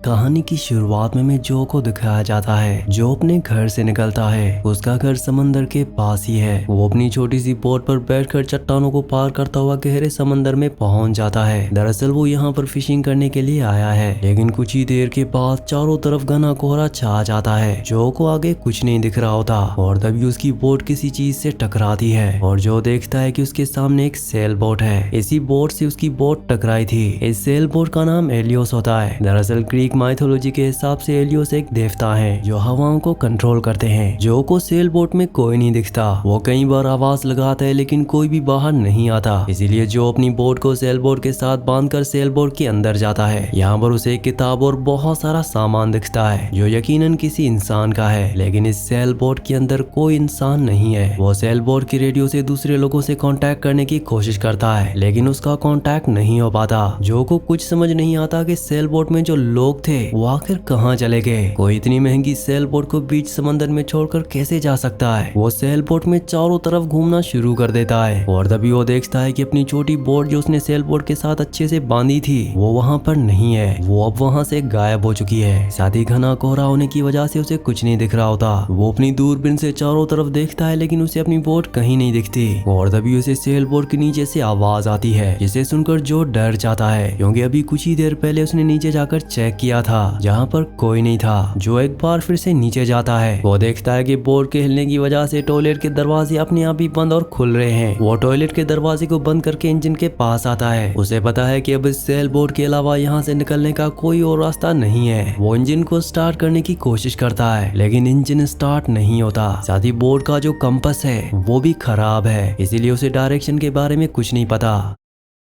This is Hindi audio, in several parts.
कहानी की शुरुआत में जो को दिखाया जाता है जो अपने घर से निकलता है। उसका घर समंदर के पास ही है। वो अपनी छोटी सी बोट पर बैठकर चट्टानों को पार करता हुआ गहरे समंदर में पहुंच जाता है। दरअसल वो यहाँ पर फिशिंग करने के लिए आया है, लेकिन कुछ ही देर के बाद चारों तरफ घना कोहरा छा जाता है। जो को आगे कुछ नहीं दिख रहा होता और तभी उसकी बोट किसी चीज से टकराती है और जो देखता है कि उसके सामने एक सेल बोट है। इसी बोट से उसकी बोट टकराई थी। इस सेल बोट का नाम एलियोस होता है। दरअसल ग्रीक माइथोलॉजी के हिसाब से एलियोस एक देवता है जो हवाओं को कंट्रोल करते हैं। जो को सेल बोट में कोई नहीं दिखता। वो कई बार आवाज लगाता है लेकिन कोई भी बाहर नहीं आता। इसीलिए जो अपनी बोट को सेल बोट के साथ बांधकर सेल बोट के अंदर जाता है। यहाँ पर उसे एक किताब और बहुत सारा सामान दिखता है जो यकीनन किसी इंसान का है, लेकिन इस सेल बोट के अंदर कोई इंसान नहीं है। वो सेल बोट के रेडियो से दूसरे लोगों से कांटेक्ट करने की कोशिश करता है, लेकिन उसका कांटेक्ट नहीं हो पाता। जो को कुछ समझ नहीं आता कि सेल बोट में जो लोग थे वो आखिर कहाँ चले गए। कोई इतनी महंगी सेल बोट को बीच समंदर में छोड़कर कैसे जा सकता है। वो सेल बोट में चारों तरफ घूमना शुरू कर देता है और तभी वो देखता है कि अपनी छोटी बोट जो उसने सेल बोट के साथ अच्छे से बांधी थी वो वहाँ पर नहीं है। वो अब वहाँ से गायब हो चुकी है। साथ ही घना कोहरा होने की वजह से उसे कुछ नहीं दिख रहा होता। वो अपनी दूरबीन से चारों तरफ देखता है लेकिन उसे अपनी बोट कहीं नहीं दिखती और तभी उसे सेल बोट के नीचे से आवाज आती है, जिसे सुनकर जो डर जाता है क्योंकि अभी कुछ ही देर पहले उसने नीचे जाकर चेक किया था जहाँ पर कोई नहीं था। जो एक बार फिर से नीचे जाता है। वो देखता है कि बोट के हिलने की वजह से टॉयलेट के दरवाजे अपने आप ही बंद और खुल रहे हैं। वो टॉयलेट के दरवाजे को बंद करके इंजन के पास आता है। उसे पता है कि अब इस सेल बोट के अलावा यहाँ से निकलने का कोई और रास्ता नहीं है। वो इंजन को स्टार्ट करने की कोशिश करता है लेकिन इंजन स्टार्ट नहीं होता। साथ ही बोट का जो कंपास है वो भी खराब है, इसीलिए उसे डायरेक्शन के बारे में कुछ नहीं पता।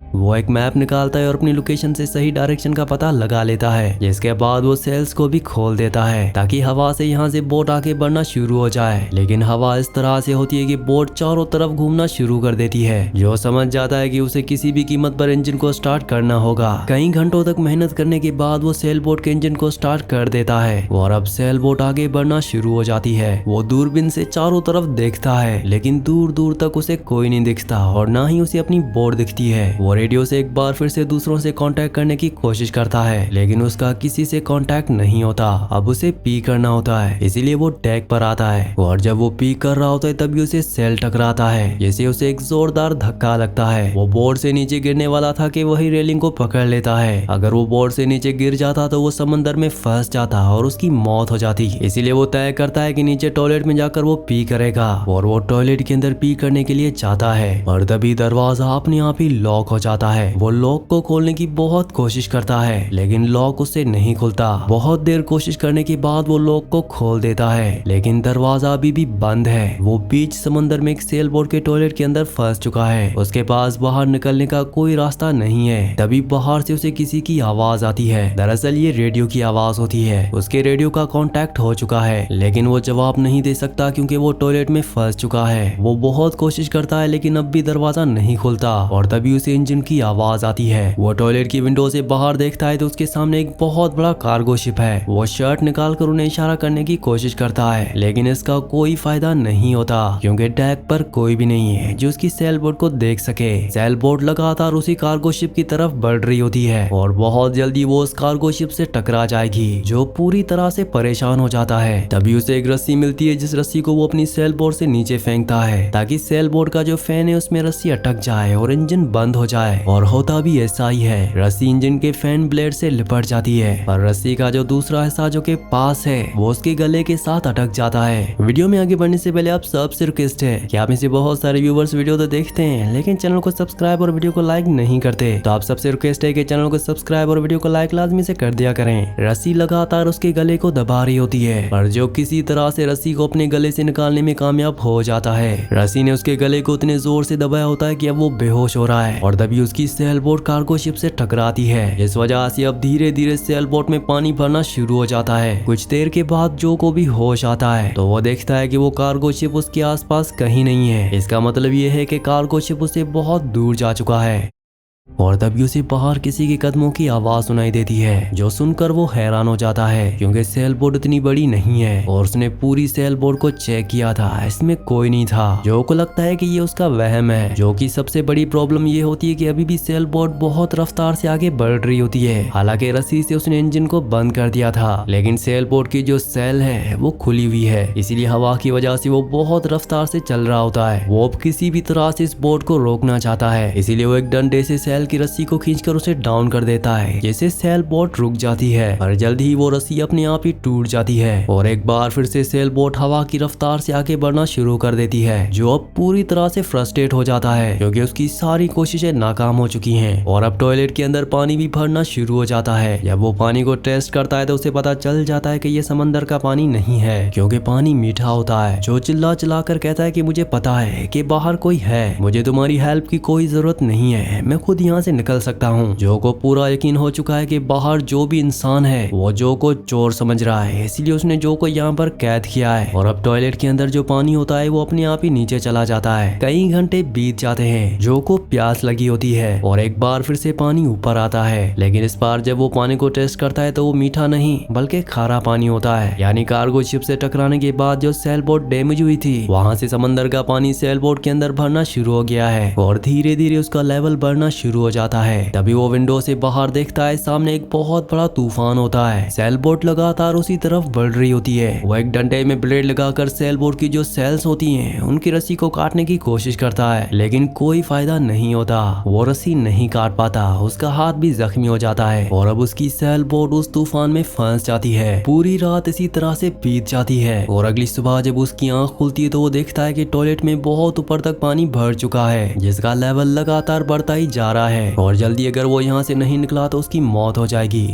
वो एक मैप निकालता है और अपनी लोकेशन से सही डायरेक्शन का पता लगा लेता है, जिसके बाद वो सेल्स को भी खोल देता है ताकि हवा से यहाँ से बोट आगे बढ़ना शुरू हो जाए। लेकिन हवा इस तरह से होती है कि बोट चारों तरफ घूमना शुरू कर देती है। जो समझ जाता है कि उसे किसी भी कीमत पर इंजन को स्टार्ट करना होगा। कई घंटों तक मेहनत करने के बाद वो सेल बोट के इंजन को स्टार्ट कर देता है और अब सेल बोट आगे बढ़ना शुरू हो जाती है। वो दूरबीन से चारों तरफ देखता है लेकिन दूर दूर तक उसे कोई नहीं दिखता और ना ही उसे अपनी बोट दिखती है। वो रेडियो से एक बार फिर से दूसरों से कांटेक्ट करने की कोशिश करता है लेकिन उसका किसी से कांटेक्ट नहीं होता। अब उसे पी करना होता है, इसीलिए वो डेक पर आता है और जब वो पी कर रहा होता है तभी उसे सेल टकराता है, जिससे उसे एक जोरदार धक्का लगता है। वो बोर्ड से नीचे गिरने वाला था कि वही रेलिंग को पकड़ लेता है। अगर वो बोर्ड से नीचे गिर जाता तो वो समंदर में फंस जाता और उसकी मौत हो जाती। इसीलिए वो तय करता है कि नीचे टॉयलेट में जाकर वो पी करेगा और वो टॉयलेट के अंदर पी करने के लिए जाता है और तभी दरवाजा अपने आप ही लॉक हो जाता है। वो लॉक को खोलने की बहुत कोशिश करता है लेकिन लॉक उससे नहीं खुलता। बहुत देर कोशिश करने के बाद वो लॉक को खोल देता है लेकिन दरवाजा अभी भी बंद है। वो बीच समंदर में एक सेल बोट के टॉयलेट के अंदर फंस चुका है। उसके पास बाहर निकलने का कोई रास्ता नहीं है। तभी बाहर से उसे किसी की आवाज आती है। दरअसल ये रेडियो की आवाज होती है। उसके रेडियो का कांटेक्ट हो चुका है लेकिन वो जवाब नहीं दे सकता क्योंकि वो टॉयलेट में फंस चुका है। वो बहुत कोशिश करता है लेकिन अब भी दरवाजा नहीं खुलता और तभी उसे इंजन की आवाज आती है। वो टॉयलेट की विंडो से बाहर देखता है तो उसके सामने एक बहुत बड़ा कार्गो शिप है। वो शर्ट निकालकर उन्हें इशारा करने की कोशिश करता है लेकिन इसका कोई फायदा नहीं होता क्योंकि डेक पर कोई भी नहीं है जो उसकी सेल बोट को देख सके। सेल बोट लगातार उसी कार्गो शिप की तरफ बढ़ रही होती है और बहुत जल्दी वो उस कार्गो शिप से टकरा जाएगी, जो पूरी तरह से परेशान हो जाता है। तभी उसे एक रस्सी मिलती है जिस रस्सी को वो अपनी सेल बोट से नीचे फेंकता है ताकि सेल बोट का जो फैन है उसमें रस्सी अटक जाए और इंजन बंद हो जाए। और होता भी ऐसा ही है। रस्सी इंजन के फैन ब्लेड से लिपट जाती है और रस्सी का जो दूसरा हिस्सा जो के पास है वो उसके गले के साथ अटक जाता है। वीडियो में आगे बढ़ने से पहले आप सबसे रिक्वेस्ट है कि आप में से बहुत सारे व्यूवर्स वीडियो तो देखते हैं लेकिन चैनल को सब्सक्राइब और वीडियो को लाइक नहीं करते, तो आप सबसे रिक्वेस्ट है कि चैनल को सब्सक्राइब और वीडियो को लाइक लाजमी से कर दिया करें। रस्सी लगातार उसके गले को दबा रही होती है और जो किसी तरह से रस्सी को अपने गले से निकालने में कामयाब हो जाता है। रस्सी ने उसके गले को इतने जोर से दबाया होता है कि अब वो बेहोश हो रहा है और तभी उसकी सेल बोट कार्गो शिप से टकराती है। इस वजह से अब धीरे धीरे सेल बोट में पानी भरना शुरू हो जाता है। कुछ देर के बाद जो को भी होश आता है तो वो देखता है कि वो कार्गो शिप उसके आसपास कहीं नहीं है। इसका मतलब ये है कि कार्गो शिप उससे बहुत दूर जा चुका है। और तभी उसे बाहर किसी के कदमों की आवाज सुनाई देती है, जो सुनकर वो हैरान हो जाता है क्योंकि सेल बोट इतनी बड़ी नहीं है और उसने पूरी सेल बोट को चेक किया था, इसमें कोई नहीं था। जो को लगता है कि ये उसका वहम है। जो की सबसे बड़ी प्रॉब्लम ये होती है कि अभी भी सेल बोट बहुत रफ्तार से आगे बढ़ रही होती है। हालांकि रस्सी से उसने इंजन को बंद कर दिया था, लेकिन सेल बोट की जो सेल है वो खुली हुई है, इसीलिए हवा की वजह से वो बहुत रफ्तार से चल रहा होता है। वो अब किसी भी तरह से इस बोट को रोकना चाहता है, इसीलिए वो एक डंडे से सेल की रस्सी को खींचकर उसे डाउन कर देता है, जिससे सेल बोट रुक जाती है। और जल्द ही वो रस्सी अपने आप ही टूट जाती है और एक बार फिर से सेल बोट हवा की रफ्तार से आगे बढ़ना शुरू कर देती है। जो अब पूरी तरह से फ्रस्ट्रेट हो जाता है क्योंकि उसकी सारी कोशिशें नाकाम हो चुकी हैं और अब टॉयलेट के अंदर पानी भी भरना शुरू हो जाता है। जब वो पानी को टेस्ट करता है तो उसे पता चल जाता है कि ये समंदर का पानी नहीं है, क्योंकि पानी मीठा होता है। जो चिल्ला चिल्ला कर कहता है कि मुझे पता है कि बाहर कोई है, मुझे तुम्हारी हेल्प की कोई जरूरत नहीं है, मैं खुद यहाँ से निकल सकता हूँ। जो को पूरा यकीन हो चुका है कि बाहर जो भी इंसान है वो जो को चोर समझ रहा है, इसलिए उसने जो को यहाँ पर कैद किया है। और अब टॉयलेट के अंदर जो पानी होता है वो अपने आप ही नीचे चला जाता है। कई घंटे बीत जाते हैं। जो को प्यास लगी होती है और एक बार फिर से पानी ऊपर आता है, लेकिन इस बार जब वो पानी को टेस्ट करता है तो वो मीठा नहीं बल्कि खारा पानी होता है। यानी कार्गो शिप से टकराने के बाद जो सेल बोट डैमेज हुई थी, वहाँ से समंदर का पानी सेल बोट के अंदर भरना शुरू हो गया है और धीरे धीरे उसका लेवल बढ़ना शुरू हो जाता है। तभी वो विंडो से बाहर देखता है, सामने एक बहुत बड़ा तूफान होता है। सेल बोट लगातार उसी तरफ बढ़ रही होती है। वो एक डंडे में ब्लेड लगाकर सेल बोट की जो सेल्स होती हैं उनकी रस्सी को काटने की कोशिश करता है, लेकिन कोई फायदा नहीं होता। वो रस्सी नहीं काट पाता, उसका हाथ भी जख्मी हो जाता है और अब उसकी सेल बोट उस तूफान में फंस जाती है। पूरी रात इसी तरह से बीत जाती है और अगली सुबह जब उसकी आंख खुलती है तो वो देखता है कि टॉयलेट में बहुत ऊपर तक पानी भर चुका है, जिसका लेवल लगातार बढ़ता ही जा रहा है और जल्दी अगर वो यहाँ से नहीं निकला तो उसकी मौत हो जाएगी।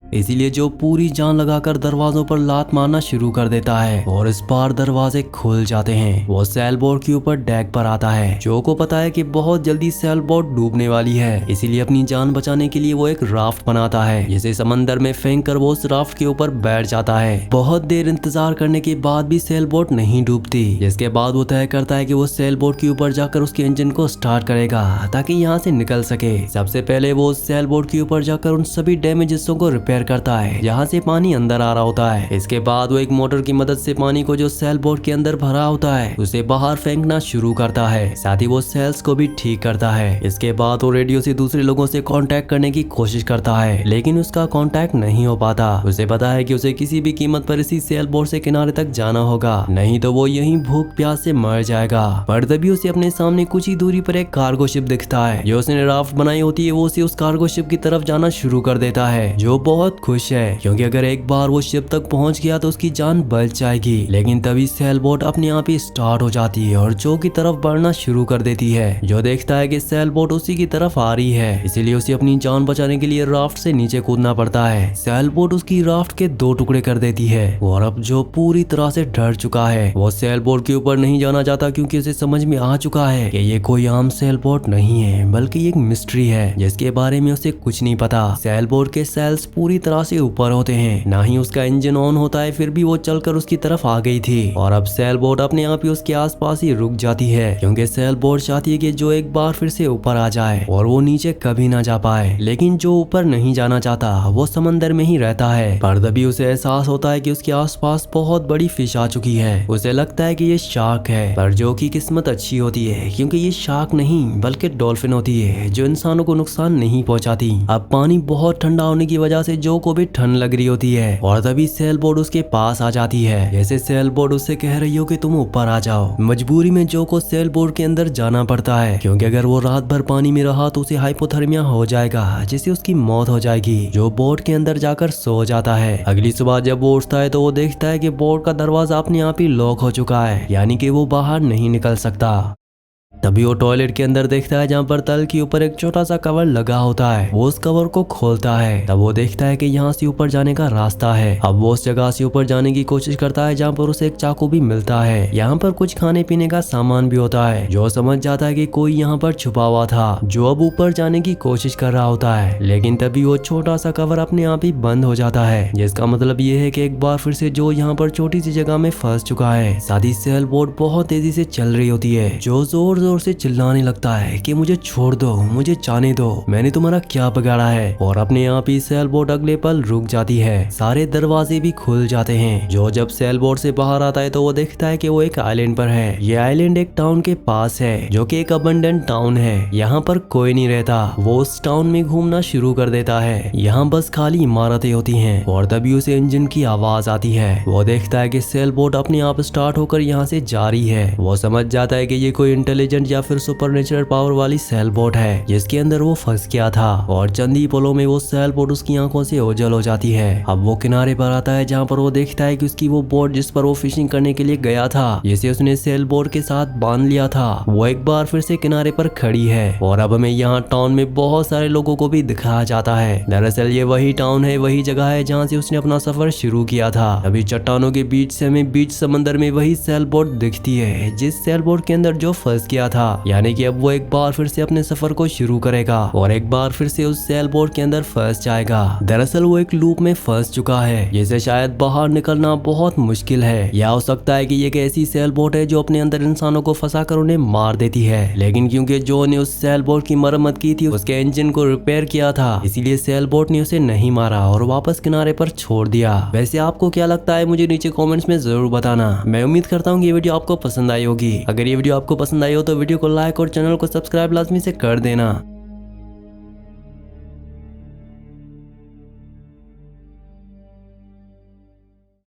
इसीलिए जो पूरी जान लगाकर दरवाजों पर लात मारना शुरू कर देता है और इस बार दरवाजे खुल जाते हैं। वो सेल बोट के ऊपर डेक पर आता है। जो को पता है कि बहुत जल्दी सेल बोट डूबने वाली है, इसीलिए अपनी जान बचाने के लिए वो एक राफ्ट बनाता है, जिसे समंदर में फेंक कर वो उस राफ्ट के ऊपर बैठ जाता है। बहुत देर इंतजार करने के बाद भी सेल बोट नहीं डूबती, जिसके बाद वो तय करता है कि वो सेल बोट के ऊपर जाकर उसके इंजन को स्टार्ट करेगा ताकि यहाँ से निकल सके। सबसे पहले वो उस सेल बोट के ऊपर जाकर उन सभी डैमेज हिस्सों को रिपेयर करता है जहाँ से पानी अंदर आ रहा होता है। इसके बाद वो एक मोटर की मदद से पानी को जो सेल बोट के अंदर भरा होता है उसे बाहर फेंकना शुरू करता है, साथ ही वो सेल्स को भी ठीक करता है। इसके बाद वो रेडियो से दूसरे लोगों से कांटेक्ट करने की कोशिश करता है, लेकिन उसका कांटेक्ट नहीं हो पाता। उसे पता है कि उसे किसी भी कीमत पर इसी सेल बोट से किनारे तक जाना होगा, नहीं तो वो यहीं भूख प्यास से मर जाएगा। पर तभी उसे अपने सामने कुछ ही दूरी पर एक कार्गो शिप दिखता है। जो उसने राफ्ट बनाई होती है वो उसे उस कार्गो शिप की तरफ जाना शुरू कर देता है। जो बहुत खुश है क्योंकि अगर एक बार वो शिप तक पहुंच गया तो उसकी जान बच जाएगी। लेकिन तभी सेल बोट अपने आप ही स्टार्ट हो जाती है और जो की तरफ बढ़ना शुरू कर देती है। जो देखता है कि सेल बोट उसी की तरफ आ रही है, इसीलिए उसे अपनी जान बचाने के लिए राफ्ट से नीचे कूदना पड़ता है। सेल बोट उसकी राफ्ट के 2 टुकड़े कर देती है और अब जो पूरी तरह से डर चुका है वो सेल बोट के ऊपर नहीं जाना चाहता, क्योंकि उसे समझ में आ चुका है कि ये कोई आम सेल बोट नहीं है बल्कि एक मिस्ट्री है जिसके बारे में उसे कुछ नहीं पता। सेल बोट के सेल्स पूरी तरह से ऊपर होते हैं, ना ही उसका इंजन ऑन होता है, फिर भी वो चलकर उसकी तरफ आ गई थी और अब सेल बोट अपने आप ही उसके आसपास ही रुक जाती है, क्योंकि सेल बोट चाहती है कि जो एक बार फिर से ऊपर आ जाए और वो नीचे कभी ना जा पाए। लेकिन जो ऊपर नहीं जाना चाहता वो समंदर में ही रहता है। पर तभी उसे एहसास होता है कि उसके आसपास बहुत बड़ी फिश आ चुकी है। उसे लगता है कि ये शार्क है, पर जो की किस्मत अच्छी होती है क्योंकि ये शार्क नहीं बल्कि डॉल्फिन होती है जो इंसानों को नुकसान नहीं पहुंचाती। अब पानी बहुत ठंडा होने की वजह से जो को भी ठंड लग रही होती है और तभी सेल बोट उसके पास आ जाती है, जैसे सेल बोट उससे कह रही हो कि तुम ऊपर आ जाओ। मजबूरी में जो को सेल बोट के अंदर जाना पड़ता है, क्योंकि अगर वो रात भर पानी में रहा तो उसे हाइपोथर्मिया हो जाएगा, जिससे उसकी मौत हो जाएगी। जो बोट के अंदर जाकर सो जाता है। अगली सुबह जब वो उठता है तो वो देखता है कि बोट का दरवाजा अपने आप ही लॉक हो चुका है, यानी कि वो बाहर नहीं निकल सकता। तभी वो टॉयलेट के अंदर देखता है जहाँ पर तल के ऊपर एक छोटा सा कवर लगा होता है। वो उस कवर को खोलता है, तब वो देखता है कि यहाँ से ऊपर जाने का रास्ता है। अब वो उस जगह से ऊपर जाने की कोशिश करता है जहाँ पर उसे एक चाकू भी मिलता है। यहाँ पर कुछ खाने पीने का सामान भी होता है। जो समझ जाता है कि कोई यहाँ पर छुपा हुआ था, जो अब ऊपर जाने की कोशिश कर रहा होता है। लेकिन तभी वो छोटा सा कवर अपने आप ही बंद हो जाता है, जिसका मतलब ये है कि एक बार फिर से जो यहाँ पर छोटी सी जगह में फंस चुका है। साथ ही सेल बोट बहुत तेजी से चल रही होती है। जो जोर जोर से चिल्लाने लगता है कि मुझे छोड़ दो, मुझे जाने दो, मैंने तुम्हारा क्या बिगाड़ा है। और अपने आप ही सेल बोट अगले पल रुक जाती है। सारे दरवाजे भी खुल जाते हैं। जो जब सेल बोट से बाहर आता है तो वो देखता है कि वो एक आइलैंड पर है। ये आइलैंड एक टाउन के पास है जो कि एक अबंडेंट टाउन है। यहाँ पर कोई नहीं रहता। वो उस टाउन में घूमना शुरू कर देता है। यहाँ बस खाली इमारतें होती हैं और तभी उसे इंजन की आवाज आती है। वो देखता है कि सेल बोट अपने आप स्टार्ट होकर यहाँ से जा रही है। वो समझ जाता है कि ये कोई इंटेलिजेंट या फिर सुपरनेचुरल पावर वाली सेल बोट है जिसके अंदर वो फंस गया था। और चंद ही पलों में वो सेल बोट उसकी आंखों से ओझल हो जाती है। अब वो किनारे पर आता है जहाँ पर वो देखता है कि उसकी वो बोट जिस पर वो फिशिंग करने के लिए गया था, जिसे उसने सेल बोट के साथ बांध लिया था, वो एक बार फिर से किनारे पर खड़ी है। और अब हमें यहाँ टाउन में बहुत सारे लोगों को भी दिखाया जाता है। दरअसल ये वही टाउन है, वही जगह है जहाँ से उसने अपना सफर शुरू किया था। अभी चट्टानों के बीच से हमें बीच समंदर में वही सेल बोट दिखती है जिस सेल बोट के अंदर जो फंस गया था। यानी कि अब वो एक बार फिर से अपने सफर को शुरू करेगा और एक बार फिर से उस सेल बोट के अंदर फंस जाएगा। दरअसल वो एक लूप में फंस चुका है जिसे शायद बाहर निकलना बहुत मुश्किल है, या हो सकता है कि ये एक ऐसी सेल बोट है जो अपने अंदर इंसानों को फंसाकर उन्हें मार देती है। लेकिन क्योंकि जो ने उस सेल बोट की मरम्मत की थी, उसके इंजन को रिपेयर किया था, इसीलिए सेल बोट ने उसे नहीं मारा और वापस किनारे पर छोड़ दिया। वैसे आपको क्या लगता है मुझे नीचे कमेंट्स में जरूर बताना। मैं उम्मीद करता हूँ ये वीडियो आपको पसंद आई होगी। अगर ये वीडियो आपको पसंद आई हो तो वीडियो को लाइक और चैनल को सब्सक्राइब लाजमी से कर देना।